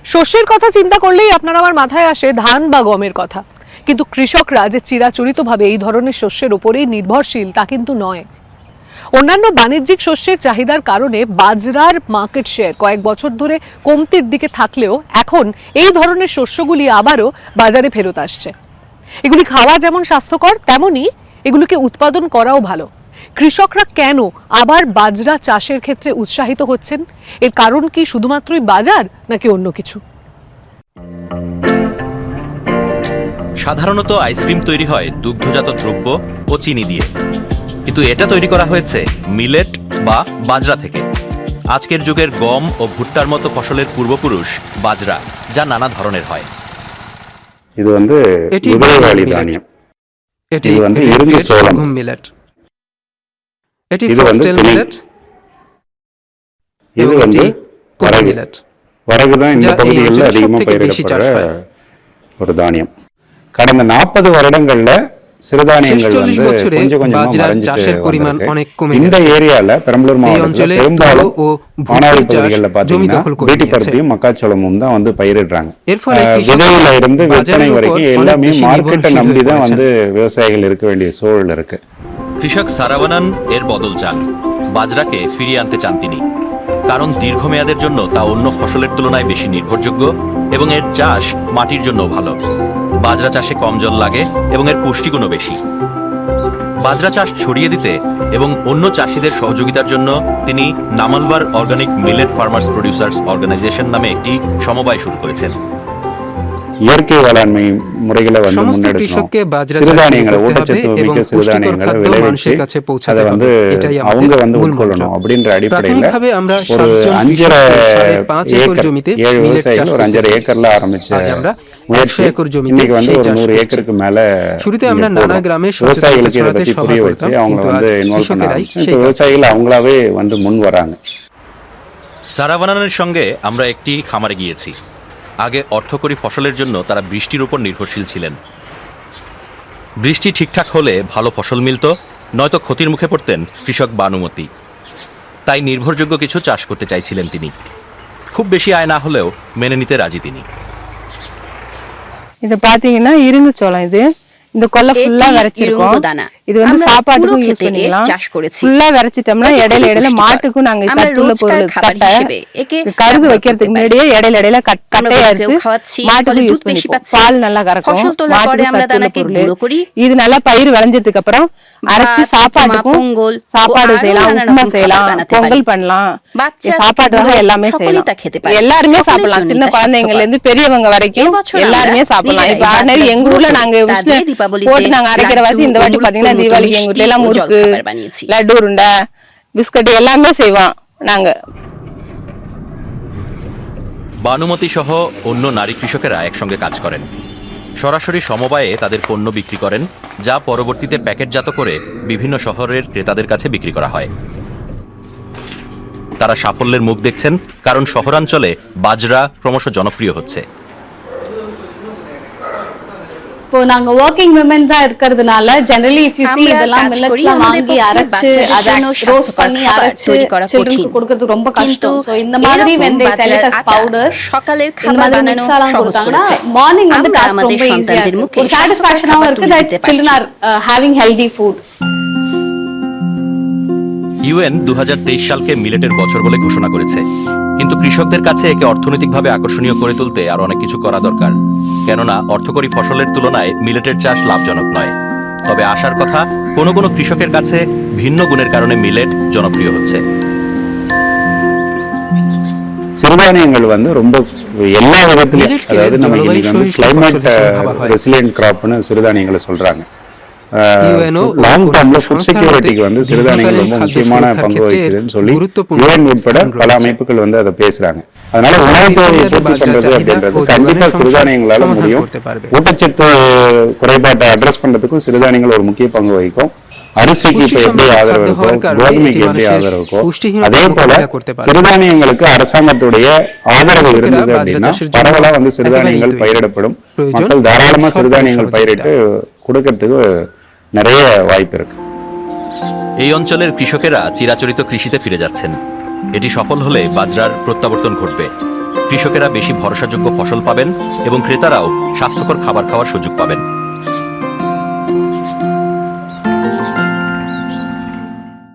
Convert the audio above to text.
শস্যের কথা চিন্তা করলেই আপনার আমার মাথায় আসে ধান বা গমের কথা, কিন্তু কৃষকরা যে চিরাচরিতভাবে এই ধরনের শস্যের উপরেই নির্ভরশীল তা কিন্তু নয়। অন্যান্য বাণিজ্যিক শস্যের চাহিদার কারণে বাজরার মার্কেট শেয়ার কয়েক বছর ধরে কমতির দিকে থাকলেও এখন এই ধরনের শস্যগুলি আবারও বাজারে ফেরত আসছে। এগুলি খাওয়া যেমন স্বাস্থ্যকর, তেমনি এগুলোকে উৎপাদন করাও ভালো। কৃষকরা কেন আবার বাজরা চাষের ক্ষেত্রে উৎসাহিত হচ্ছেন? এর কারণ কি শুধুমাত্রই বাজার, নাকি অন্য কিছু? সাধারণত আইসক্রিম তৈরি হয় দুগ্ধজাত দ্রব্য ও চিনি দিয়ে, কিন্তু এটা তৈরি করা হয়েছে মিলেট বা বাজরা থেকে। আজকের যুগের গম ও ভুট্টার মতো ফসলের পূর্বপুরুষ বাজরা, যা নানা ধরনের হয়। இது வந்து குதிரைவாலி தானியம். இது வந்து இரும்பு சோளம் মিলেট। এটি இது வந்து ফক্সটেল திணை. মিলেট இது এবং வந்து এটি কোকো வரகு. মিলেট। வரகு தான் இந்த যা এই பகுதிகளில் অঞ্চলে அதிகமாக সবথেকে বেশি চাষ பயிரிடப்படுற হয়। ஒரு தானியம். கடந்த 40 வருடங்கள்ல சிறுதானியங்கள் শেষ 40 வந்து বছরে கொஞ்சம் கொஞ்சமா বাজরার மறைஞ்சிட்டு চাষের পরিমাণ வந்திருக்கு. অনেক কমে இந்த গেছে। ஏரியால பெரம்பலூர் এই மாவட்டத்துல অঞ্চলে பெரும்பாலும் তুলো ও மானாவாரி ভুট্টার চাষ பகுதிகளில் জমি பாத்தீங்கன்னா দখল করে பீட்டி নিয়েছে। பருத்தியும் மக்காச்சோளமும் தான் வந்து பயிரிடுறாங்க. এর ফলে কৃষকরা விதையில இருந்து விற்பனை বাজারের উপর வரைக்கும் অনেক எல்லாமே বেশি மார்க்கெட்டை নির্ভরশীল நம்பி হয়ে தான் পড়েছেন। வந்து விவசாயிகள் இருக்க வேண்டிய சூழல் இருக்கு. কৃষক সারাওয়ানান এর বদল চান, বাজরাকে ফিরিয়ে আনতে চান তিনি, কারণ দীর্ঘমেয়াদের জন্য তা অন্য ফসলের তুলনায় বেশি নির্ভরযোগ্য এবং এর চাষ মাটির জন্য ভালো। বাজরা চাষে কম জল লাগে এবং এর পুষ্টিগুণও বেশি। বাজরা চাষ ছড়িয়ে দিতে এবং অন্য চাষিদের সহযোগিতার জন্য তিনি নামালবার organic millet farmers producers organisation নামে একটি সমবায় শুরু করেছেন। இயற்கை வேளாண்மை முறைகளை வந்து সমস্ত முன்னெடுக்கணும். কৃষককে বাজরা চাষ சிறுதானியங்களை করতে হবে ஊட்டச்சத்து এবং மிக்க পুষ্টিকর சிறுதானியங்களை খাদ্য விளைவிச்சு মানুষের কাছে அதை পৌঁছাতে வந்து হবে। এটাই அவங்க আমাদের வந்து মূল মন্ত্র। உட்கொள்ளணும் அப்படின்ற அடிப்படையில் প্রাথমিকভাবে আমরা ஒரு 7 জন 5 কৃষকের 5 একর জমিতে 7 মিলেট চাষ விவசாயிகள் ஒரு 5 করতে ஏக்கர்ல ஆரம்பிச்ச আজ আমরা முயற்சி 100 একর জমিতে இன்னைக்கு வந்து সেই ஒரு চাষ 100 করছি। ஏக்கருக்கு மேல শুরুতে இங்க আমরা নানা போடுறோம். গ্রামে সচেতনতা விவசாயிகளுக்கு இதை ছড়াতে பத்தி সভা புரிய করতাম, வச்சு அவங்க কিন্তু வந்து আজ இன்வால்வ் பண்ண কৃষকেরাই ஆரம்பிச்சு সেই কাজ விவசாயிகள் அவங்களாவே வந்து முன் வராங்க. সারাওয়ানানের সঙ্গে আমরা একটি খামারে গিয়েছি। আগে অর্থকরী ফসলের জন্য তারা বৃষ্টির উপর নির্ভরশীল ছিলেন। বৃষ্টি ঠিকঠাক হলে ভালো ফসল মিলত, নয়তো ক্ষতির মুখে পড়তেন কৃষক বানুমতি। তাই নির্ভরযোগ্য কিছু চাষ করতে চাইছিলেন তিনি। খুব বেশি আয় না হলেও মেনে নিতে রাজি তিনি। இது பாத்தீங்கன்னா இரும்பு சோளம். இது இந்த கொல்லை ஃபுல்லா விரைச்சிருக்கோம். இது வந்து சாப்பாட்டுக்கும் யூஸ் பண்ணிக்கலாம். ஃபுல்லா விரைச்சிட்டோம்னா இடையில இடையில மாட்டுக்கும் நாங்க சத்துள்ள பொருள் கட்டை கருது வைக்கிறதுக்கு முன்னாடியே இடையில இடையில கட்டையா எடுத்து மாட்டுக்கு யூஸ் பண்ணிப்போம். பால் நல்லா கறக்கும், மாட்டுக்கு சத்துள்ள பொருள். இது நல்லா பயிர் விளைஞ்சதுக்கு அப்புறம் அரைச்சு சாப்பாட்டுக்கும் சாப்பாடு செய்யலாம், உப்புமா செய்யலாம், பொங்கல் பண்ணலாம், சாப்பாடு வகை எல்லாமே செய்யலாம். எல்லாருமே சாப்பிடலாம், சின்ன குழந்தைங்கள்ல இருந்து பெரியவங்க வரைக்கும் எல்லாருமே சாப்பிடலாம். இப்ப ஆர்டினரி எங்க ஊர்ல நாங்க போட்டு நாங்க அரைக்கிற வாசி இந்த வாட்டி பாத்தீங்கன்னா தீபாவளிக்கு எங்க வீட்டுல எல்லாம் முறுக்கு, லட்டு உருண்டை, பிஸ்கட் எல்லாமே செய்வோம் நாங்க। বানুমতি সহ অন্য নারী কৃষকেরা একসঙ্গে কাজ করেন। সরাসরি সমবায়ে তাদের পণ্য বিক্রি করেন, যা পরবর্তীতে প্যাকেটজাত করে বিভিন্ন শহরের ক্রেতাদের কাছে বিক্রি করা হয়। তারা সাফল্যের মুখ দেখছেন, কারণ শহরাঞ্চলে বাজরা ক্রমশ জনপ্রিয় হচ্ছে। இப்போ நாங்க வர்க்கிங் விமன் தான் இருக்கிறதுனால ஜெனரலி இஃப் யூ see இதெல்லாம் மில்லட்ஸ்லாம் வாங்கி அரைச்சு அதை ரோஸ்ட் பண்ணி அரைச்சு சில்ட்ரனுக்கு கொடுக்கிறது ரொம்ப கஷ்டம். சோ இந்த மாதிரி when they sell it as powders সকালের இந்த খাবার மாதிரி বানানো மிக்ஸாலாம் সহজ கொடுத்தாங்கன்னா করেছে। மார்னிங் வந்து আমরা டாஸ்க் আমাদের ரொம்ப ஈஸியா সন্তানদের இருக்கு, মুখে ஒரு சாட்டிஸ்ஃபேக்ஷனாவும் இருக்கு that children are having healthy food। UN 2023 সালকে মিলেটের বছর বলে ঘোষণা করেছে, কিন্তু কৃষকদের কাছে একে অর্থনৈতিকভাবে আকর্ষণীয় করে তুলতে আর অনেক কিছু করা দরকার। কেননা অর্থকরী ফসলের তুলনায় মিলেটের চাষ লাভজনক নয়। তবে আশার কথা, কোনো কোনো কৃষকের কাছে ভিন্ন গুণের কারণে মিলেট জনপ্রিয় হচ্ছে। சிறுதானியங்கள் வந்து ரொம்ப எல்லா விதத்திலும், அதாவது நம்ம இன்னைக்கு வந்து கிளைமேட் ரெசிலியன்ட் கிராப்னு சிறுதானியங்களை சொல்றாங்க. லாங் டர்ம்ல ஃபுட் செக்யூரிட்டிக்கு வந்து சிறுதானியங்கள் ரொம்ப முக்கியமான பங்கு வகிக்குதுன்னு சொல்லி யுஎன் உட்பட பல அமைப்புகள் வந்து அதை பேசுறாங்க. அதனால உணவு தேவையை பூர்த்தி பண்றது அப்படின்றது கண்டிப்பா சிறுதானியங்களால முடியும். ஊட்டச்சத்து குறைபாட்டை அட்ரஸ் பண்றதுக்கும் சிறுதானியங்கள் ஒரு முக்கிய பங்கு வகிக்கும். அரிசிக்கு இப்ப எப்படி ஆதரவு இருக்கோ, கோதுமைக்கு எப்படி ஆதரவு இருக்கோ, அதே போல சிறுதானியங்களுக்கு அரசாங்கத்துடைய ஆதரவு இருந்தது அப்படின்னா பரவலா வந்து சிறுதானியங்கள் பயிரிடப்படும். மக்கள் தாராளமா சிறுதானியங்கள் பயிரிட்டு கொடுக்கறதுக்கு நிறைய வாய்ப்பு இருக்கு। এই অঞ্চলের কৃষকেরা চিরাচরিত কৃষিতে ফিরে যাচ্ছেন। এটি সফল হলে বাজরার প্রত্যাবর্তন ঘটবে। কৃষকেরা বেশি ভরসাযোগ্য ফসল পাবেন এবং ক্রেতারাও স্বাস্থ্যকর খাবার খাওয়ার সুযোগ পাবেন।